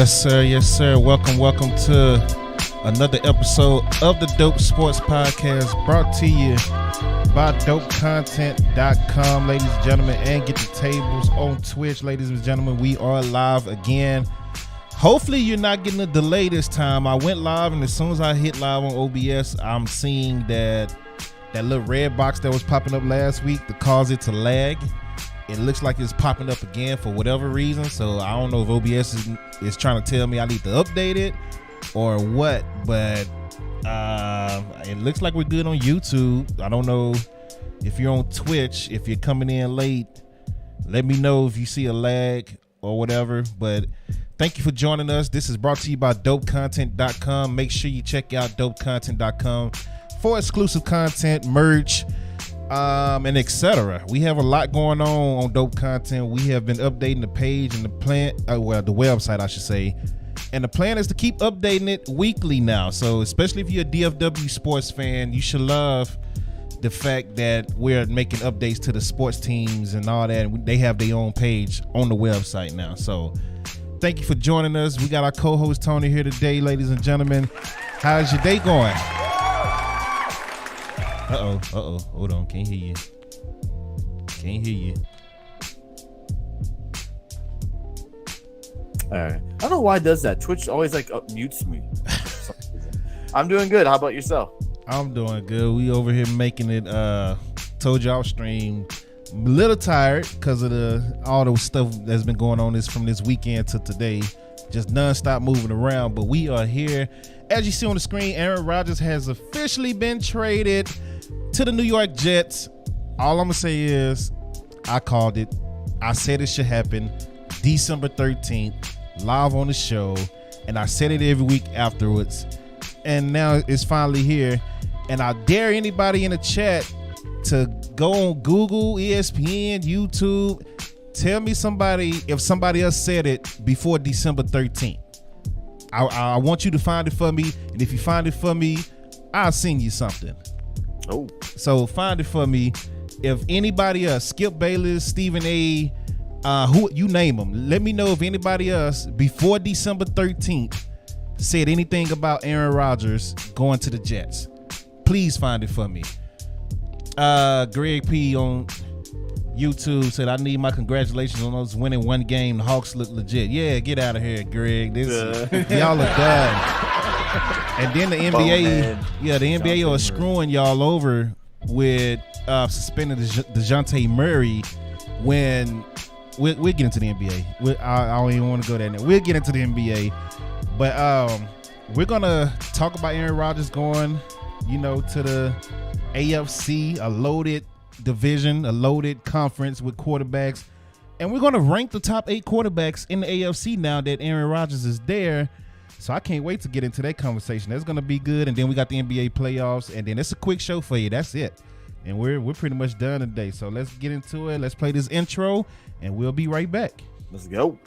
Yes, sir. Yes, sir. Welcome to another episode of the Dope Sports Podcast, brought to you by dopecontent.com, ladies and gentlemen, and Get the Tables on Twitch, ladies and gentlemen. We are live again. Hopefully you're not getting a delay this time. I went live, and as soon as I hit live on OBS, I'm seeing that little red box that was popping up last week that caused it to lag. It looks like it's popping up again for whatever reason. So I don't know if OBS is trying to tell me I need to update it or what, but it looks like we're good on YouTube. I don't know if you're on Twitch, if you're coming in late, let me know if you see a lag or whatever. But thank you for joining us. This is brought to you by dopecontent.com. Make sure you check out dopecontent.com for exclusive content, merch, and etc. We have a lot going on Dope Content. We have been updating the page and the plan, the website, I should say. And the plan is to keep updating it weekly now. So especially if you're a DFW sports fan, you should love the fact that we're making updates to the sports teams and all that. And they have their own page on the website now. So thank you for joining us. We got our co-host Tony here today, ladies and gentlemen. How's your day going? Uh-oh. Hold on. Can't hear you. All right. I don't know why it does that. Twitch always mutes me. I'm doing good. How about yourself? I'm doing good. We over here making it. Told you off stream. A little tired because of all the stuff that's been going on from this weekend to today. Just nonstop moving around. But we are here. As you see on the screen, Aaron Rodgers has officially been traded to the New York Jets. All I'm gonna say is I called it. I said it should happen December 13th, live on the show, and I said it every week afterwards. And now it's finally here. And I dare anybody in the chat to go on Google, ESPN, YouTube. Tell me if somebody else said it before December 13th. I want you to find it for me, and if you find it for me, I'll send you something. Oh, so find it for me. If anybody else, Skip Bayless, Stephen A, who you name them, let me know if anybody else before December 13th said anything about Aaron Rodgers going to the Jets. Please find it for me. Greg P on YouTube said, I need my congratulations on us winning one game. The Hawks look legit. Yeah, get out of here, Greg. Y'all are done. And then the NBA, the NBA are screwing y'all over with suspending DeJounte Murray when we'll get into the NBA. I don't even want to go there now. We'll get into the NBA. But we're going to talk about Aaron Rodgers going, to the AFC, a loaded division, a loaded conference with quarterbacks. And we're going to rank the top 8 quarterbacks in the AFC now that Aaron Rodgers is there. So I can't wait to get into that conversation. That's going to be good. And then we got the NBA playoffs. And then it's a quick show for you. That's it. And we're pretty much done today. So let's get into it. Let's play this intro, and we'll be right back. Let's go.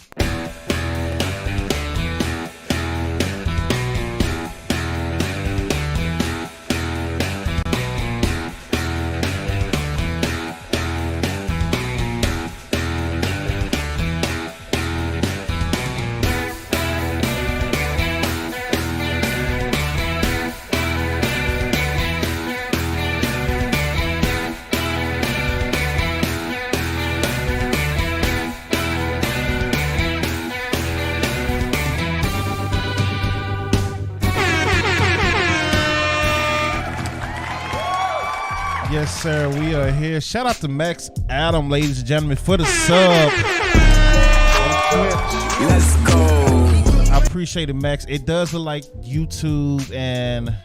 Yes, sir. We are here. Shout out to Max Adam, ladies and gentlemen, for the sub. Let's go. I appreciate it, Max. It does look like YouTube and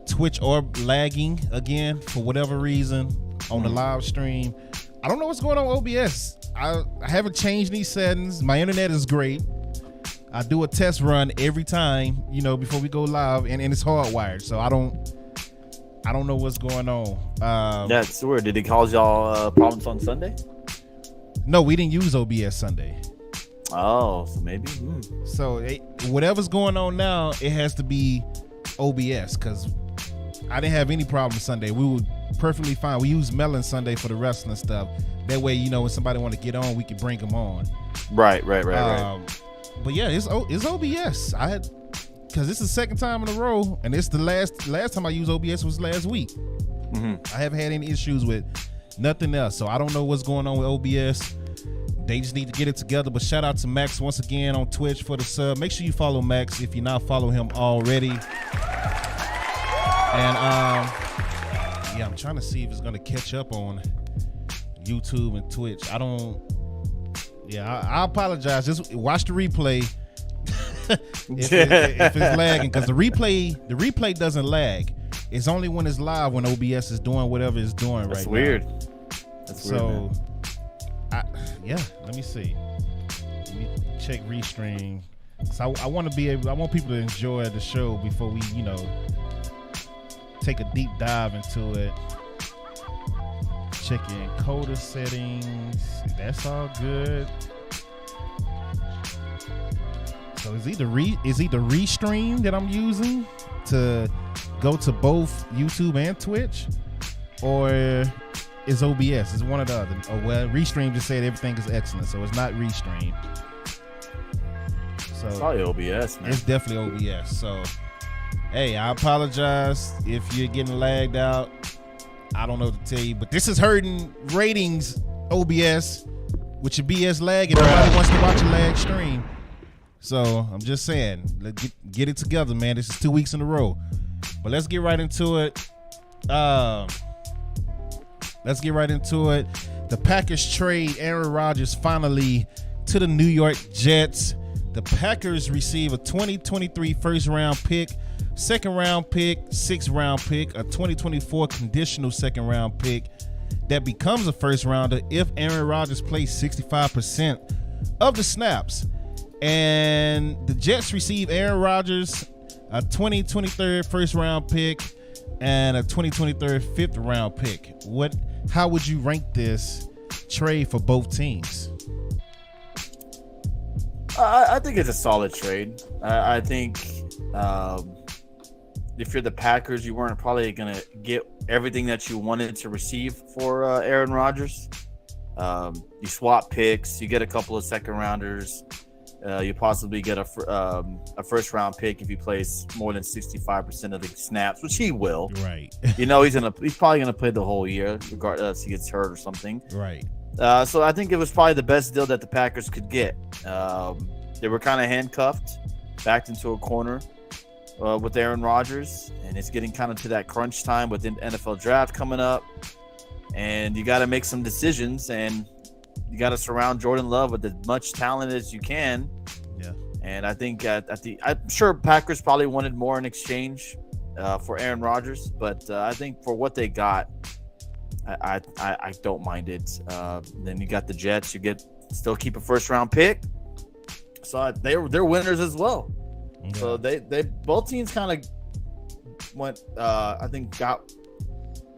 Twitch are lagging again for whatever reason on the live stream. I don't know what's going on with OBS. I haven't changed these settings. My internet is great. I do a test run every time, before we go live, and it's hardwired, so I don't know what's going on. That's weird. Did it cause y'all problems on Sunday? No, we didn't use OBS Sunday. Oh, so maybe. So whatever's going on now, it has to be OBS, because I didn't have any problem Sunday. We were perfectly fine. We used Melon Sunday for the wrestling stuff. That way, when somebody want to get on, we can bring them on. Right. But yeah, it's OBS. I had, because it's the second time in a row, and it's the last time I used OBS was last week. I haven't had any issues with nothing else, so I don't know what's going on with OBS. They just need to get it together. But shout out to Max once again on Twitch for the sub. Make sure you follow Max if you're not following him already. And yeah, I'm trying to see if it's gonna catch up on YouTube and Twitch. I apologize. Just watch the replay if it's lagging, because the replay doesn't lag. It's only when it's live when OBS is doing whatever it's doing. That's right weird. now. That's weird. So, let me see. Let me check restream. So I want people to enjoy the show before we, take a deep dive into it. Check your encoder settings. That's all good. So it's either Restream that I'm using to go to both YouTube and Twitch, or it's OBS. It's one or the other. Oh well, Restream just said everything is excellent, so it's not Restream. So it's probably OBS, man. It's definitely OBS. So hey, I apologize if you're getting lagged out. I don't know what to tell you, but this is hurting ratings, OBS, with your BS lag, and nobody wants to watch a lag stream. So I'm just saying, let's get it together, man. This is 2 weeks in a row. But let's get right into it. The Packers trade Aaron Rodgers finally to the New York Jets. The Packers receive a 2023 first-round pick, second-round pick, sixth-round pick, a 2024 conditional second-round pick that becomes a first-rounder if Aaron Rodgers plays 65% of the snaps. And the Jets receive Aaron Rodgers, a 2023 first-round pick, and a 2023 fifth-round pick. How would you rank this trade for both teams? I think it's a solid trade. I think if you're the Packers, you weren't probably going to get everything that you wanted to receive for Aaron Rodgers. You swap picks, you get a couple of second-rounders. You possibly get a first-round pick if he plays more than 65% of the snaps, which he will. Right. He's probably gonna play the whole year, regardless if he gets hurt or something. Right. So I think it was probably the best deal that the Packers could get. They were kind of handcuffed, backed into a corner with Aaron Rodgers, and it's getting kind of to that crunch time with the NFL draft coming up, and you got to make some decisions, and you got to surround Jordan Love with as much talent as you can. Yeah. And I think I'm sure Packers probably wanted more in exchange for Aaron Rodgers, but I think for what they got, I don't mind it. Then you got the Jets. Still keep a first round pick, so they're winners as well. Yeah. So they both teams kind of went. I think got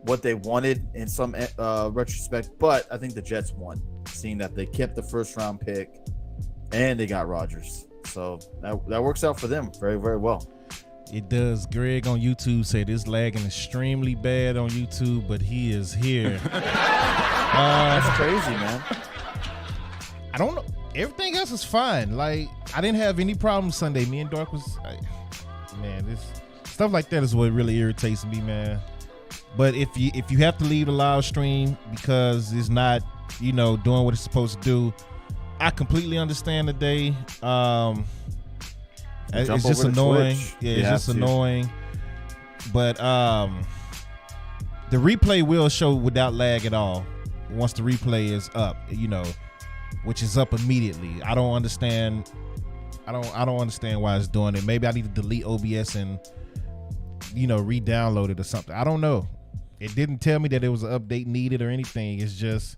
what they wanted in some retrospect, but I think the Jets won, seeing that they kept the first round pick and they got Rodgers. So that works out for them very, very well. It does. Greg on YouTube said it's lagging extremely bad on YouTube, but he is here. That's crazy, man. I don't know. Everything else is fine. Like, I didn't have any problems Sunday. Me and Dark was like, man, this stuff like that is what really irritates me, man. But if you have to leave the live stream because it's not, doing what it's supposed to do, I completely understand the day. It's just annoying. Yeah, it's just annoying. But the replay will show without lag at all once the replay is up, which is up immediately. I don't understand why it's doing it. Maybe I need to delete OBS and re-download it or something. I don't know. It didn't tell me that there was an update needed or anything. It's just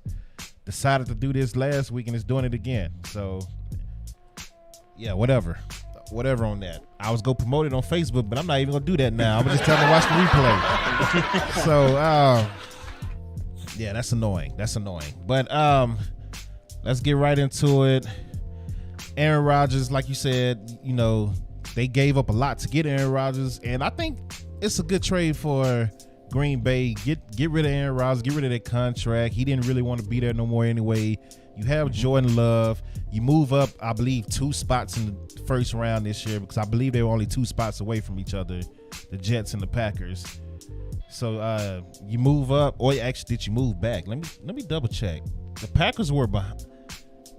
decided to do this last week and it's doing it again. So yeah, whatever on that. I was gonna promote it on Facebook, but I'm not even gonna do that now. I'm gonna just tell them to watch the replay. So yeah, that's annoying. But let's get right into it. Aaron Rodgers, like you said, they gave up a lot to get Aaron Rodgers, and I think it's a good trade for Green Bay, get rid of Aaron Rodgers, get rid of that contract. He didn't really want to be there no more anyway. You have Jordan Love. You move up, I believe, 2 spots in the first round this year because I believe they were only 2 spots away from each other, the Jets and the Packers. So you move up, or actually, did you move back? Let me double check. The Packers were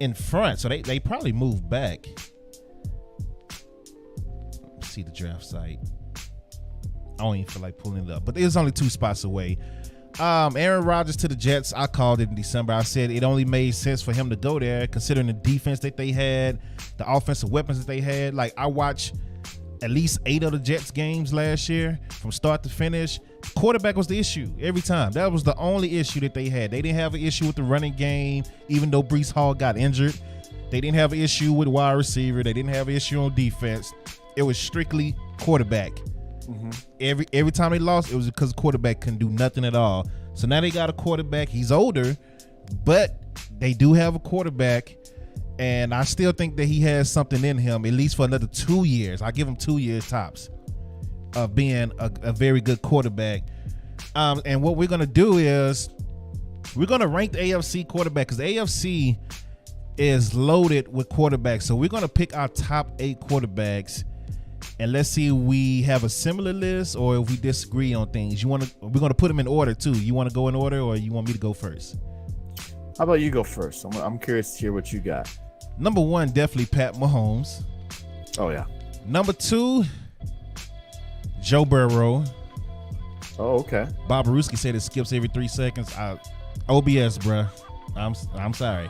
in front, so they probably moved back. Let's see the draft site. I don't even feel like pulling it up, but it was only 2 spots away. Aaron Rodgers to the Jets, I called it in December. I said it only made sense for him to go there, considering the defense that they had, the offensive weapons that they had. Like, I watched at least 8 of the Jets games last year from start to finish. Quarterback was the issue every time. That was the only issue that they had. They didn't have an issue with the running game, even though Breece Hall got injured. They didn't have an issue with wide receiver. They didn't have an issue on defense. It was strictly quarterback. Every time they lost, it was because the quarterback couldn't do nothing at all. So now they got a quarterback. He's older, but they do have a quarterback, and I still think that he has something in him, at least for another 2 years. I give him 2 years tops of being a very good quarterback. And what we're gonna do is we're gonna rank the AFC quarterback, because the AFC is loaded with quarterbacks. So we're gonna pick our top 8 quarterbacks. And let's see if we have a similar list or if we disagree on things. We're going to put them in order too. You want to go in order, or you want me to go first? How about you go first? I'm curious to hear what you got. Number 1, definitely Pat Mahomes. Oh, yeah. Number 2, Joe Burrow. Oh, okay. Bob Ruski said it skips every 3 seconds. OBS, bruh. I'm sorry.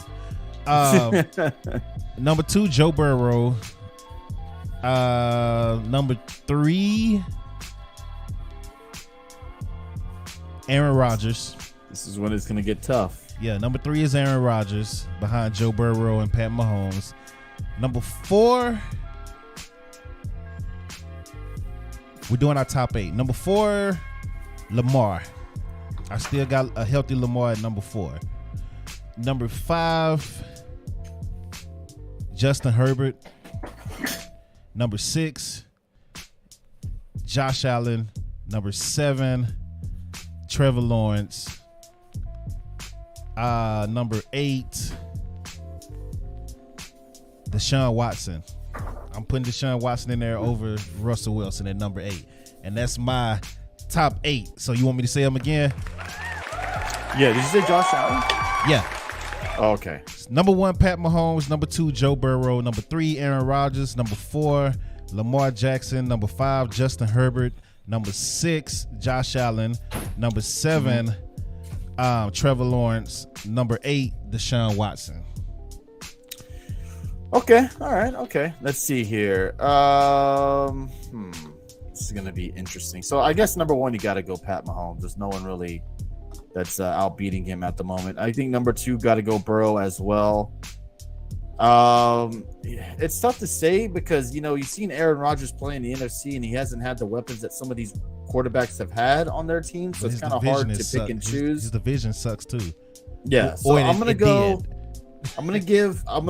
Number 2, Joe Burrow. Number 3, Aaron Rodgers. This is when it's gonna get tough. Yeah, number 3 is Aaron Rodgers behind Joe Burrow and Pat Mahomes. Number 4, we're doing our top 8. Number 4, Lamar. I still got a healthy Lamar at number 4. Number 5, Justin Herbert. Number 6, Josh Allen. Number 7, Trevor Lawrence. Number 8, Deshaun Watson. I'm putting Deshaun Watson in there over Russell Wilson at number 8. And that's my top 8. So you want me to say them again? Yeah, did you say Josh Allen? Yeah. Oh, okay. Number 1, Pat Mahomes. Number 2, Joe Burrow. Number 3, Aaron Rodgers. Number 4, Lamar Jackson. Number 5, Justin Herbert. Number 6, Josh Allen. Number 7, Trevor Lawrence. Number 8, Deshaun Watson. Okay. All right. Okay. Let's see here. This is gonna be interesting. So I guess number 1, you got to go Pat Mahomes. There's no one really that's outbeating him at the moment. I think number 2 got to go Burrow as well. It's tough to say because you've seen Aaron Rodgers play in the NFC and he hasn't had the weapons that some of these quarterbacks have had on their team, so it's kind of hard to pick and choose. His division sucks too. Yeah, so I'm gonna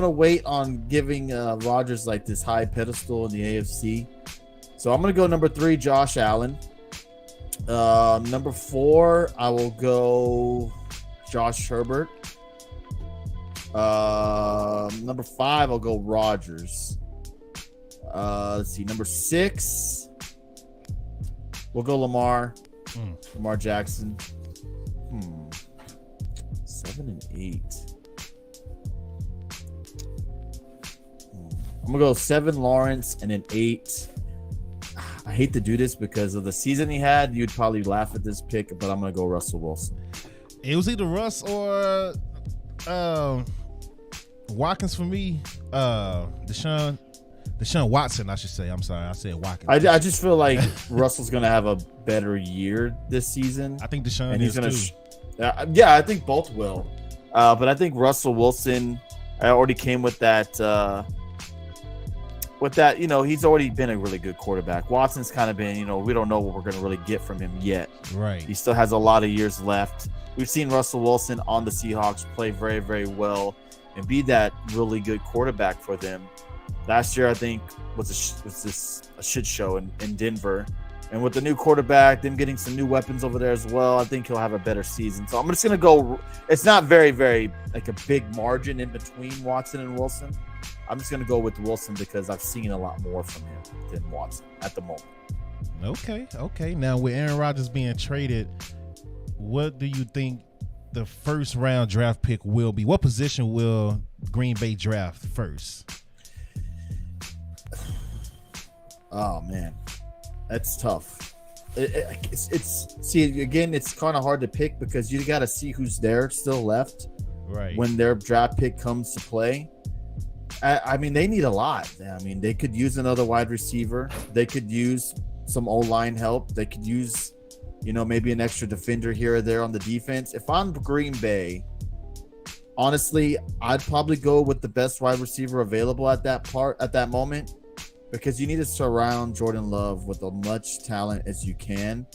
wait on giving Rodgers like this high pedestal in the AFC. So I'm gonna go number 3, Josh Allen. Number 4, I will go Josh Herbert. Number 5, I'll go Rodgers. Let's see. Number 6, we'll go Lamar. Lamar Jackson. 7 and 8. I'm gonna go 7 Lawrence and then 8. I hate to do this because of the season he had. You'd probably laugh at this pick, but I'm gonna go Russell Wilson. It was either Russ or Watkins for me. Deshaun Watson, I should say. I'm sorry, I said Watkins. I just feel like Russell's gonna have a better year this season. I think Deshaun and is gonna too. Yeah, I think both will. But I think Russell Wilson, I already came with that. He's already been a really good quarterback. Watson's kind of been, we don't know what we're going to really get from him yet. Right. He still has a lot of years left. We've seen Russell Wilson on the Seahawks play very, very well and be that really good quarterback for them. Last year, I think, was a shit show in Denver. And with the new quarterback, them getting some new weapons over there as well, I think he'll have a better season. So I'm just going to go. It's not very, very like a big margin in between Watson and Wilson. I'm just going to go with Wilson because I've seen a lot more from him than Watson at the moment. Okay. Now, with Aaron Rodgers being traded, what do you think the first round draft pick will be? What position will Green Bay draft first? Oh, man. That's tough. It's kind of hard to pick because you got to see who's there still left right when their draft pick comes to play. I mean, they need a lot. I mean, they could use another wide receiver. They could use some O-line help. They could use, maybe an extra defender here or there on the defense. If I'm Green Bay, honestly, I'd probably go with the best wide receiver available at that moment. Because you need to surround Jordan Love with as much talent as you can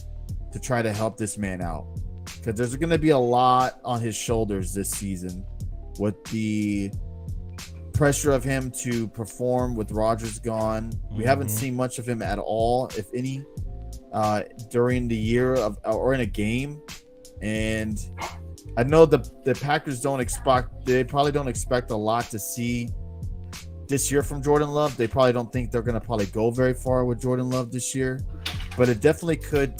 to try to help this man out. Because there's going to be a lot on his shoulders this season with the pressure of him to perform with Rodgers gone. We haven't seen much of him at all, if any, during the year or in a game. And I know the Packers probably don't expect a lot to see this year from Jordan Love. They probably don't think they're going to probably go very far with Jordan Love this year, but it definitely could.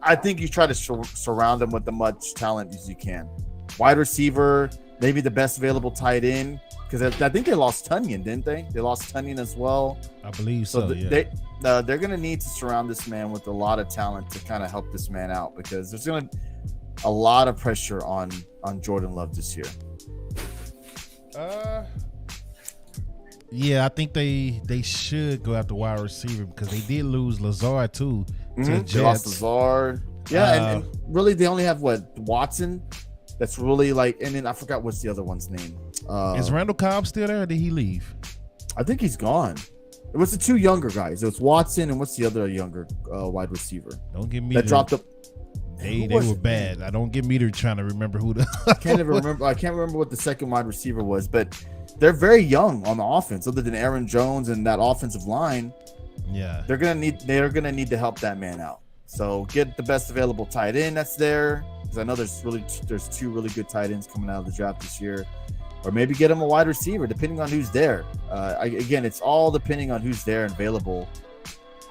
I think you try to surround him with as much talent as you can. Wide receiver, maybe the best available tight end, because I think they lost Tunyon, didn't they? They lost Tunyon as well. I believe so. Yeah. They're going to need to surround this man with a lot of talent to kind of help this man out, because there's going to a lot of pressure on Jordan Love this year. Yeah, I think they should go after wide receiver because they did lose Lazard too. To the Jets. They lost Lazard. Yeah, and really they only have Watson. That's really and then I forgot what's the other one's name. Is Randall Cobb still there or did he leave? I think he's gone. It was the two younger guys. It was Watson and what's the other younger wide receiver? Don't give me that dropped up. They were bad. I don't get me to trying to remember who the I can't remember what the second wide receiver was, but they're very young on the offense, other than Aaron Jones and that offensive line. Yeah. They're gonna need to help that man out. So get the best available tight end that's there. Because I know there's two really good tight ends coming out of the draft this year. Or maybe get him a wide receiver, depending on who's there. Again, it's all depending on who's there and available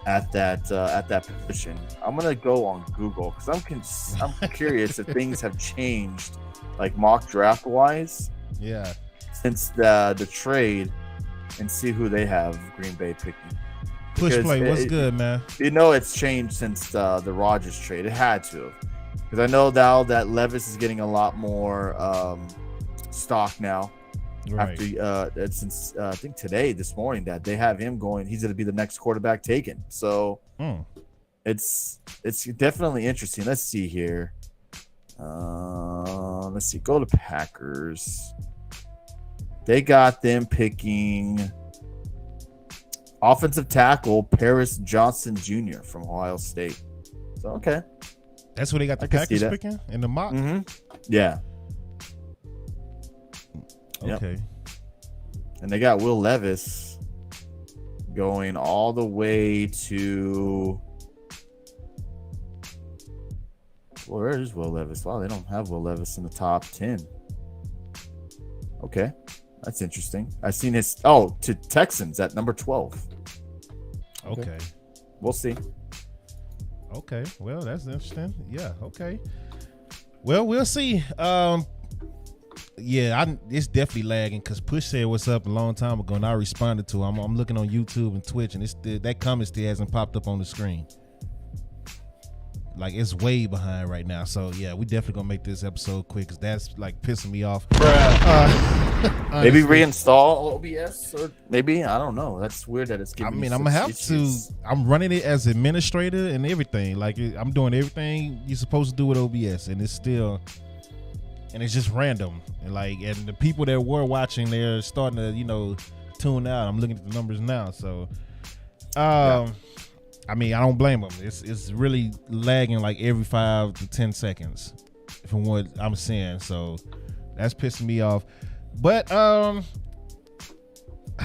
at that position. I'm gonna go on Google because I'm curious if things have changed, like mock draft wise. Yeah. Since the trade, and see who they have Green Bay picking. Push play, what's good, man? It's changed since the Rodgers trade. It had to, because I know now that Levis is getting a lot more stock now. Right. After since I think this morning that they have him going, he's going to be the next quarterback taken. So it's definitely interesting. Let's see here. Let's see. Go to Packers. They got them picking offensive tackle Paris Johnson Jr. from Ohio State. So okay, that's what they got the Packers picking in the mock. Yeah. Okay. Yep. And they got Will Levis going all the way to. Well, where is Will Levis? Wow, they don't have Will Levis in the top 10. Okay. That's interesting. I've seen to Texans at number 12. Okay. We'll see. Okay. Well, that's interesting. Yeah. Okay. Well, we'll see. Yeah, it's definitely lagging because Push said what's up a long time ago, and I responded to him. I'm looking on YouTube and Twitch, and that comment still hasn't popped up on the screen. Like, it's way behind right now. So, yeah, we definitely going to make this episode quick because that's, pissing me off. Maybe reinstall OBS or maybe, I don't know. That's weird that it's giving me I'm going to have issues. To. I'm running it as administrator and everything. I'm doing everything you're supposed to do with OBS, and it's still... And it's just random. And the people that were watching, they're starting to, tune out. I'm looking at the numbers now. So, I don't blame them. It's really lagging every 5 to 10 seconds from what I'm seeing. So that's pissing me off. But how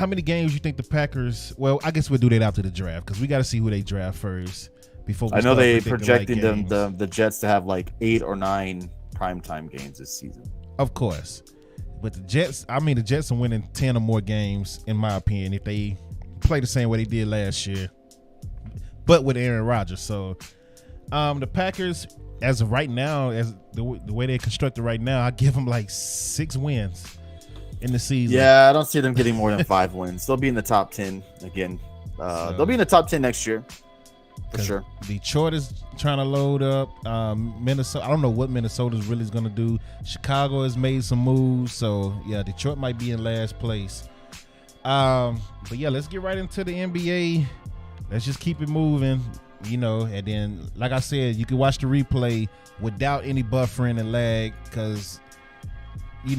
many games you think the Packers? Well, I guess we'll do that after the draft because we got to see who they draft first. before we I know start they predicting projecting games. the Jets to have like 8 or 9 primetime games this season. Of course. But the Jets are winning 10 or more games, in my opinion, if they play the same way they did last year, but with Aaron Rodgers. So the Packers, as of right now, as the way they're constructed right now, I give them like 6 wins in the season. Yeah, I don't see them getting more than 5 wins. They'll be in the top 10 again. They'll be in the top 10 next year. For sure. Detroit is trying to load up. Minnesota, I don't know what Minnesota's really is going to do. Chicago has made some moves, so yeah, Detroit might be in last place. But yeah, let's get right into the NBA. Let's just keep it moving, and then, like I said, you can watch the replay without any buffering and lag because,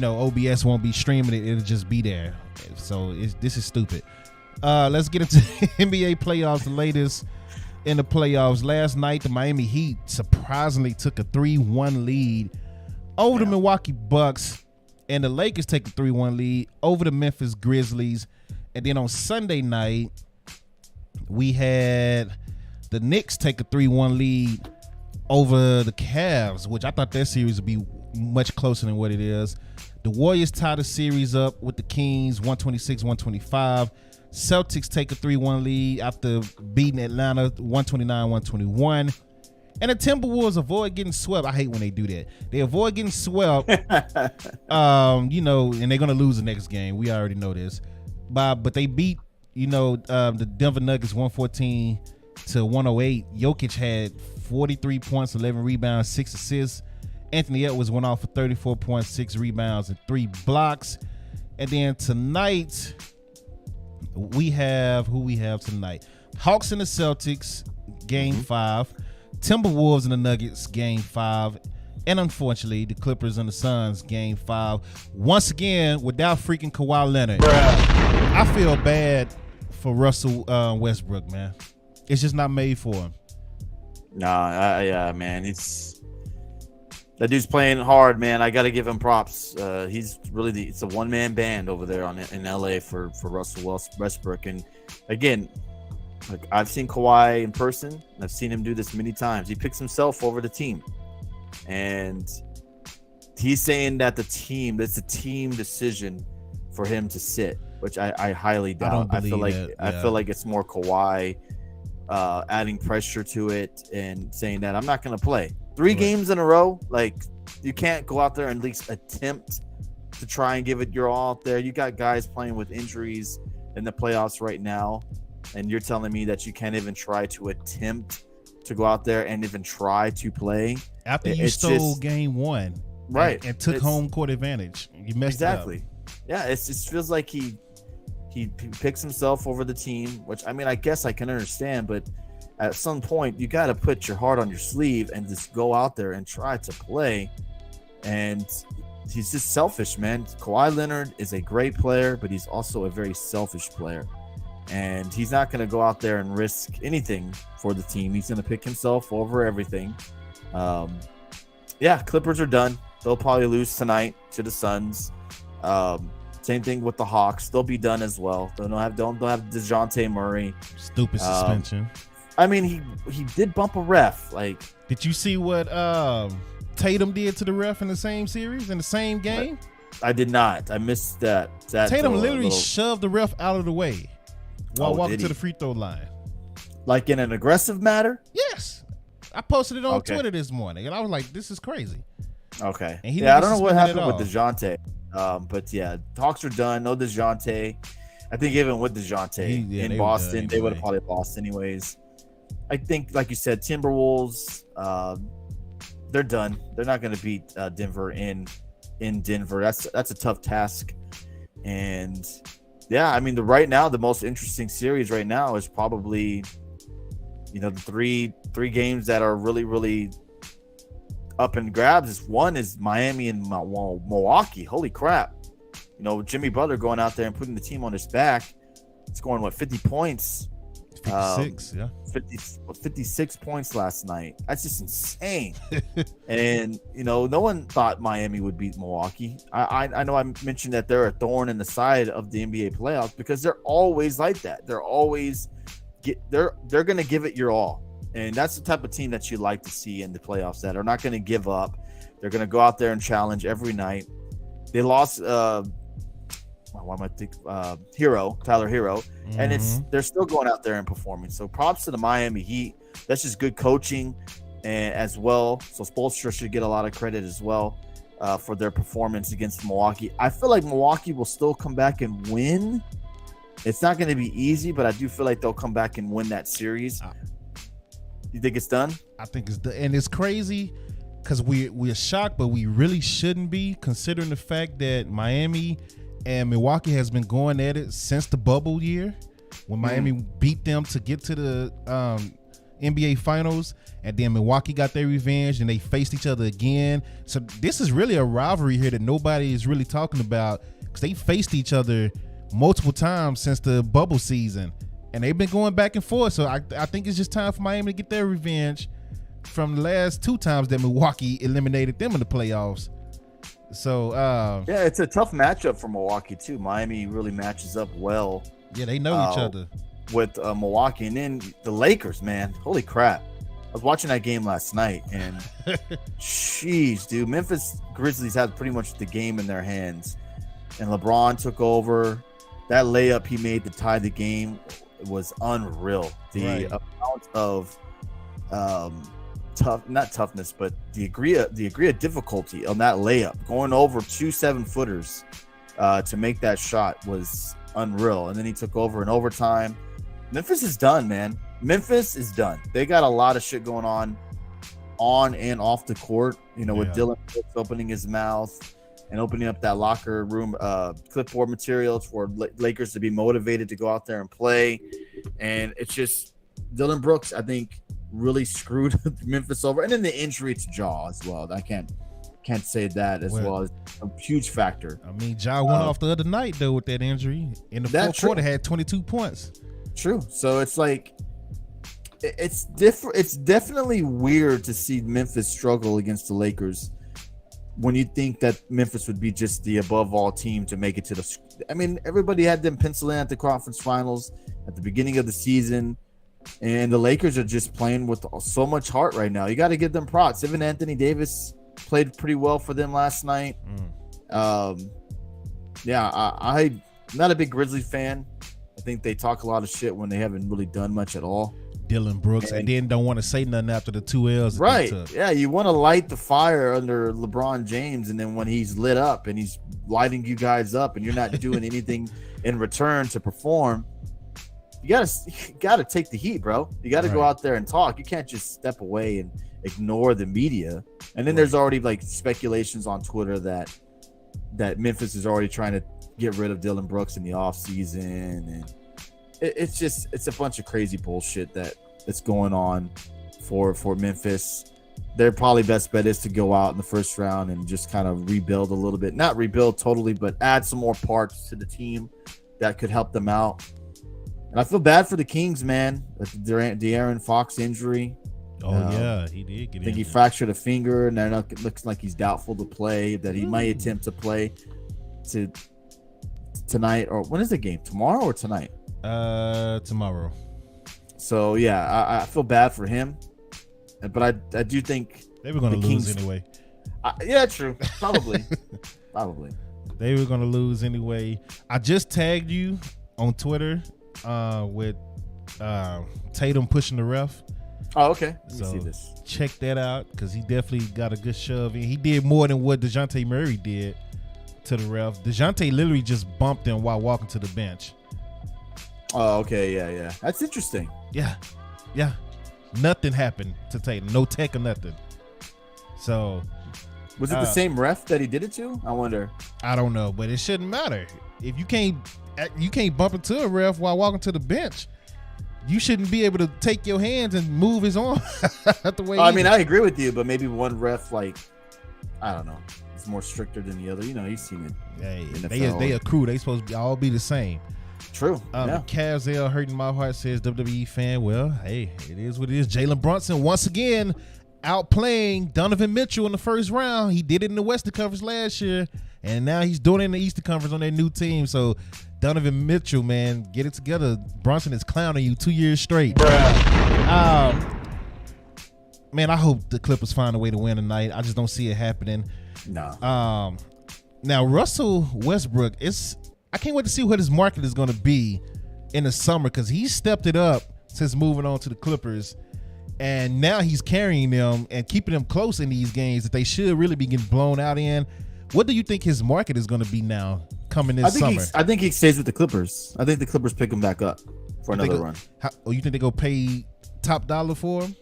OBS won't be streaming it. It'll just be there. So this is stupid. Let's get into NBA playoffs, the latest in the playoffs. Last night, the Miami Heat surprisingly took a 3-1 lead over the Milwaukee Bucks, and the Lakers take a 3-1 lead over the Memphis Grizzlies. And then on Sunday night, we had the Knicks take a 3-1 lead over the Cavs, which I thought that series would be much closer than what it is. The Warriors tie the series up with the Kings 126-125. Celtics take a 3-1 lead after beating Atlanta 129-121. And the Timberwolves avoid getting swept. I hate when they do that. They avoid getting swept, and they're going to lose the next game. We already know this. But they beat, the Denver Nuggets 114-108. Jokic had 43 points, 11 rebounds, 6 assists. Anthony Edwards went off for 34 points, 6 rebounds, and 3 blocks. And then tonight, we have tonight. Hawks and the Celtics, game 5. Timberwolves and the Nuggets, game 5. And unfortunately, the Clippers and the Suns, game 5. Once again, without freaking Kawhi Leonard. I feel bad for Russell Westbrook, man. It's just not made for him. Yeah, man. That dude's playing hard, man. I got to give him props. He's really it's a one-man band over there in LA for Russell Westbrook. And again, like, I've seen Kawhi in person. I've seen him do this many times. He picks himself over the team. And he's saying that it's a team decision for him to sit, which I highly doubt. I feel like it's more Kawhi adding pressure to it and saying that I'm not going to play. 3 games in a row, like, you can't go out there and at least attempt to try and give it your all out there. You got guys playing with injuries in the playoffs right now, and you're telling me that you can't even try to attempt to go out there and even try to play after you stole game 1, right, and took home court advantage. You messed exactly. up. Yeah, it feels like he picks himself over the team, which I guess I can understand, but at some point you got to put your heart on your sleeve and just go out there and try to play. And he's just selfish, man. Kawhi Leonard is a great player, but he's also a very selfish player, and he's not going to go out there and risk anything for the team. He's going to pick himself over everything. Clippers are done. They'll probably lose tonight to the Suns. Same thing with the Hawks. They'll be done as well. Don't have DeJounte Murray. Stupid suspension. He did bump a ref. Like, did you see what Tatum did to the ref in the same series, in the same game? I did not. I missed that. Tatum literally shoved the ref out of the way while walking to the free throw line. Like in an aggressive manner? Yes. I posted it on Twitter this morning, and I was like, this is crazy. Okay. And I don't know what happened with DeJounte. But yeah, Hawks are done. No DeJounte. I think even with DeJounte in Boston, they would have probably lost anyways. I think, like you said, Timberwolves, they're done. They're not going to beat Denver in Denver. That's a tough task. And yeah, right now, the most interesting series right now is probably, the three games that are really, really up in grabs. One is Miami and Milwaukee. Holy crap. Jimmy Butler going out there and putting the team on his back, scoring 50 points. 56, 56 points last night. That's just insane. And no one thought Miami would beat Milwaukee. I know I mentioned that they're a thorn in the side of the NBA playoffs because they're always like that. They're always they're going to give it your all. And that's the type of team that you like to see in the playoffs that are not going to give up. They're going to go out there and challenge every night. They lost Tyler Hero, and they're still going out there and performing. So props to the Miami Heat. That's just good coaching and as well. So Spoelstra should get a lot of credit as well for their performance against Milwaukee. I feel like Milwaukee will still come back and win. It's not going to be easy, but I do feel like they'll come back and win that series. You think it's done? I think it's done. And it's crazy because we're shocked, but we really shouldn't be, considering the fact that Miami and Milwaukee has been going at it since the bubble year when Miami beat them to get to the NBA Finals, and then Milwaukee got their revenge and they faced each other again. So this is really a rivalry here that nobody is really talking about because they faced each other multiple times since the bubble season. And they've been going back and forth. So I think it's just time for Miami to get their revenge from the last 2 times that Milwaukee eliminated them in the playoffs. So yeah, it's a tough matchup for Milwaukee too. Miami really matches up well. Yeah, they know each other with Milwaukee. And then the Lakers, man, holy crap. I was watching that game last night and jeez, dude, Memphis Grizzlies had pretty much the game in their hands. And LeBron took over. That layup he made to tie the game was unreal. The amount of not toughness, but the degree of difficulty on that layup, going over 2 7-footers to make that shot was unreal. And then he took over in overtime. Memphis is done, man. Memphis is done. They got a lot of shit going on and off the court. You know, with Dylan Brooks opening his mouth and opening up that locker room clipboard materials for Lakers to be motivated to go out there and play. And it's just Dylan Brooks, I think, really screwed Memphis over. And then the injury to Jaw as well. I can't say that as well as a huge factor. I mean, Jaw went off the other night, though, with that injury. In the fourth quarter, had 22 points. True. So it's like, it's different. It's definitely weird to see Memphis struggle against the Lakers when you think that Memphis would be just the above all team to make it to the. I mean, everybody had them penciled in at the conference finals at the beginning of the season, and the Lakers are just playing with so much heart right now. You got to give them props. Even Anthony Davis played pretty well for them last night. I'm not a big Grizzlies fan. I think they talk a lot of shit when they haven't really done much at all. Dylan Brooks, and then don't want to say nothing after the 2 L's. Right. Yeah, you want to light the fire under LeBron James, and then when he's lit up and he's lighting you guys up and you're not doing anything in return to perform, you gotta take the heat, bro. You got to go out there and talk. You can't just step away and ignore the media. And then there's already like speculations on Twitter that Memphis is already trying to get rid of Dylan Brooks in the offseason, and it's a bunch of crazy bullshit that's going on for Memphis. Their probably best bet is to go out in the first round and just kind of rebuild a little bit. Not rebuild totally, but add some more parts to the team that could help them out. And I feel bad for the Kings, man. The De'Aaron Fox injury. He did get I think he fractured a finger, and now it looks like he's doubtful to play, that he might attempt to play tonight. Or when is the game? Tomorrow or tonight? Tomorrow. So yeah, I feel bad for him, but I do think they were going to lose anyway. Yeah, true. Probably. They were going to lose anyway. I just tagged you on Twitter with Tatum pushing the ref. Oh, okay. Let me see this. Check that out because he definitely got a good shove in. He did more than what DeJounte Murray did to the ref. DeJounte literally just bumped him while walking to the bench. Oh, okay. Yeah. That's interesting. Yeah. Nothing happened to Tatum. No tech or nothing. So. Was it the same ref that he did it to? I wonder. I don't know, but it shouldn't matter. If you can't bump into a ref while walking to the bench, you shouldn't be able to take your hands and move his arm the way. I mean, I agree with you, but maybe one ref, like, I don't know, is more stricter than the other. You know, you've seen it. Hey, they a crew. They supposed to all be the same. True. Cavs L hurting my heart says WWE fan. Well, hey, it is what it is. Jalen Brunson once again outplaying Donovan Mitchell in the first round. He did it in the Western Conference last year, and now he's doing it in the Eastern Conference on their new team. So Donovan Mitchell, man, get it together. Brunson is clowning you 2 years straight. man, I hope the Clippers find a way to win tonight. I just don't see it happening. No. Now Russell Westbrook, I can't wait to see what his market is going to be in the summer, because he stepped it up since moving on to the Clippers, and now he's carrying them and keeping them close in these games that they should really be getting blown out in. What do you think his market is going to be now coming this summer? I think he stays with the Clippers. I think the Clippers pick him back up for another run. You think they go pay top dollar for him?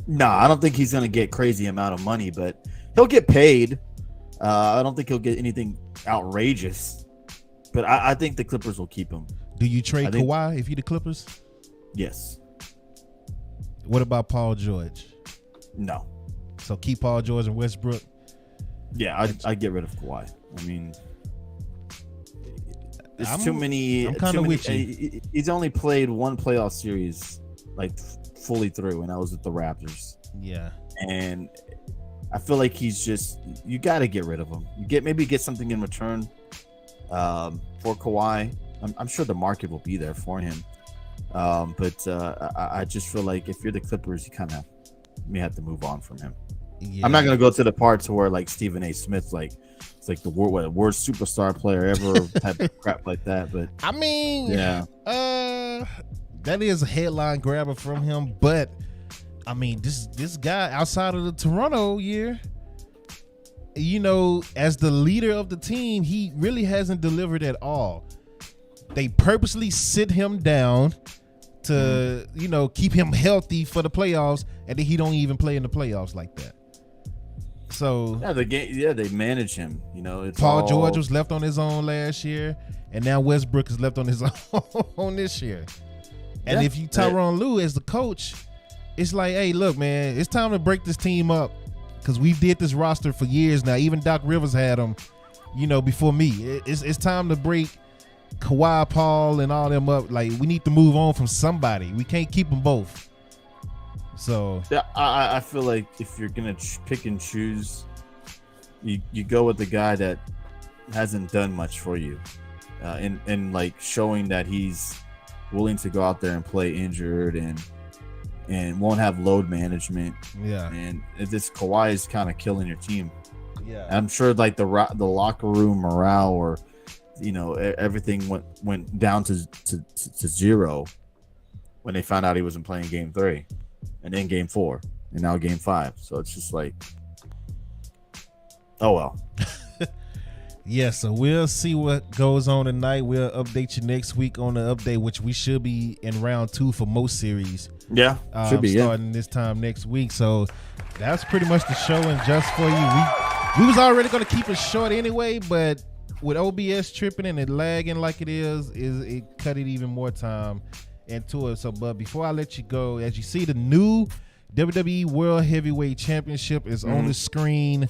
No, I don't think he's going to get crazy amount of money, but he'll get paid. I don't think he'll get anything outrageous, but I think the Clippers will keep him. Do you trade Kawhi if you're the Clippers? Yes. What about Paul George? No. So keep Paul George and Westbrook? Yeah, I get rid of Kawhi. I mean, there's too many. I'm kind of with you. He's only played one playoff series like fully through, and that was with the Raptors. Yeah. And I feel like you got to get rid of him. Maybe get something in return for Kawhi. I'm sure the market will be there for him. But I just feel like if you're the Clippers, you kind of may have to move on from him. Yeah. I'm not gonna go to the parts where like Stephen A. Smith's like it's like the worst superstar player ever type of crap like that. But I mean, yeah, that is a headline grabber from him. But I mean, this guy outside of the Toronto year, as the leader of the team, he really hasn't delivered at all. They purposely sit him down to keep him healthy for the playoffs, and then he don't even play in the playoffs like that. So they manage him. Paul George was left on his own last year, and now Westbrook is left on his own this year. And if you Tyronn Lue as the coach, it's like, hey, look, man, it's time to break this team up, because we did this roster for years now. Even Doc Rivers had them, before me. It's time to break Kawhi, Paul, and all them up. Like, we need to move on from somebody. We can't keep them both. So yeah, I feel like if you're gonna pick and choose, you go with the guy that hasn't done much for you, and like showing that he's willing to go out there and play injured and won't have load management. Yeah, and this Kawhi is kind of killing your team. Yeah, I'm sure like the locker room morale, or everything went down to zero when they found out he wasn't playing Game 3, and then Game 4, and now Game 5. So it's just like, oh well. Yeah, so we'll see what goes on tonight. We'll update you next week on the update, which we should be in round 2 for most series. Yeah, should be starting this time next week. So that's pretty much the show. And just for you, we was already going to keep it short anyway, but with OBS tripping and it lagging like it is it cut it even more time into it. So, but before I let you go, as you see, the new WWE World Heavyweight Championship is on the screen.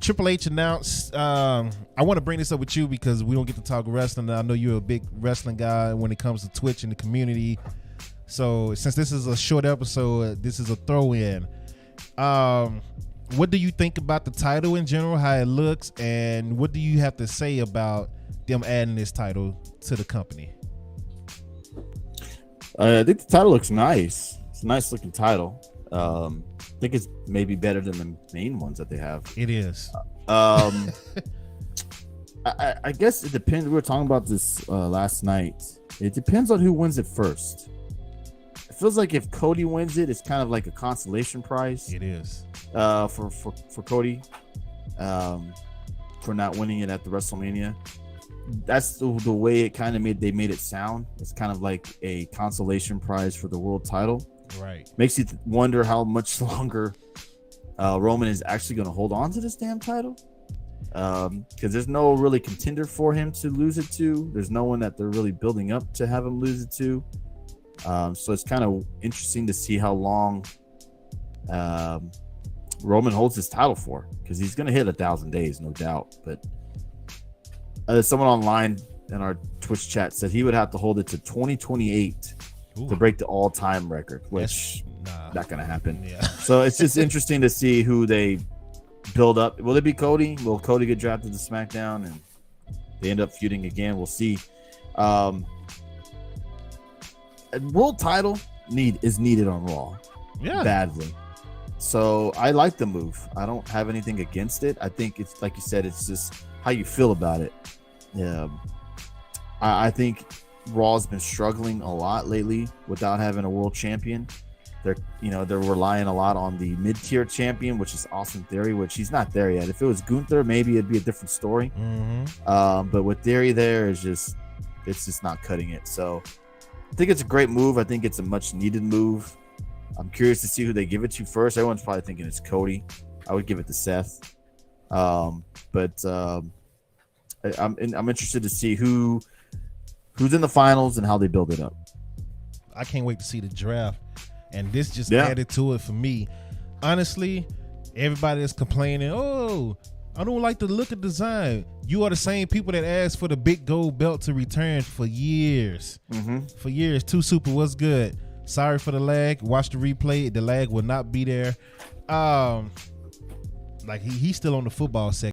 Triple H announced, I want to bring this up with you because we don't get to talk wrestling. I know you're a big wrestling guy when it comes to Twitch and the community. So since this is a short episode, this is a throw-in. What do you think about the title in general, how it looks, and what do you have to say about them adding this title to the company? I think the title looks nice. It's a nice looking title. I think it's maybe better than the main ones that they have. It is. I guess it depends. We were talking about this last night. It depends on who wins it first. It feels like if Cody wins it, it's kind of like a consolation prize. It is. For Cody, for not winning it at the WrestleMania. That's the way it kind of they made it sound. It's kind of like a consolation prize for the world title. Right. Makes you wonder how much longer Roman is actually going to hold on to this damn title. Because there's no really contender for him to lose it to. There's no one that they're really building up to have him lose it to. So it's kind of interesting to see how long Roman holds his title for, because he's going to hit 1,000 days, no doubt. But someone online in our Twitch chat said he would have to hold it to 2028 to break the all-time record, which not going to happen. Yeah. So it's just interesting to see who they build up. Will it be Cody? Will Cody get drafted to SmackDown and they end up feuding again? We'll see. A world title is needed on Raw. Yeah. Badly. So I like the move. I don't have anything against it. I think it's like you said, it's just how you feel about it. Yeah. I think Raw's been struggling a lot lately without having a world champion. They're relying a lot on the mid-tier champion, which is Austin Theory, which he's not there yet. If it was Gunther, maybe it'd be a different story. But with Theory there, it's just not cutting it. So I think it's a great move. I think it's a much needed move. I'm curious to see who they give it to first. Everyone's probably thinking it's Cody. I would give it to Seth. I'm interested to see who's in the finals and how they build it up. I can't wait to see the draft. And this just added to it for me. Honestly, everybody is complaining, oh, I don't like the look of design. You are the same people that asked for the big gold belt to return for years. For years. Two Super, what's good? Sorry for the lag. Watch the replay. The lag will not be there. Like he's still on the football section.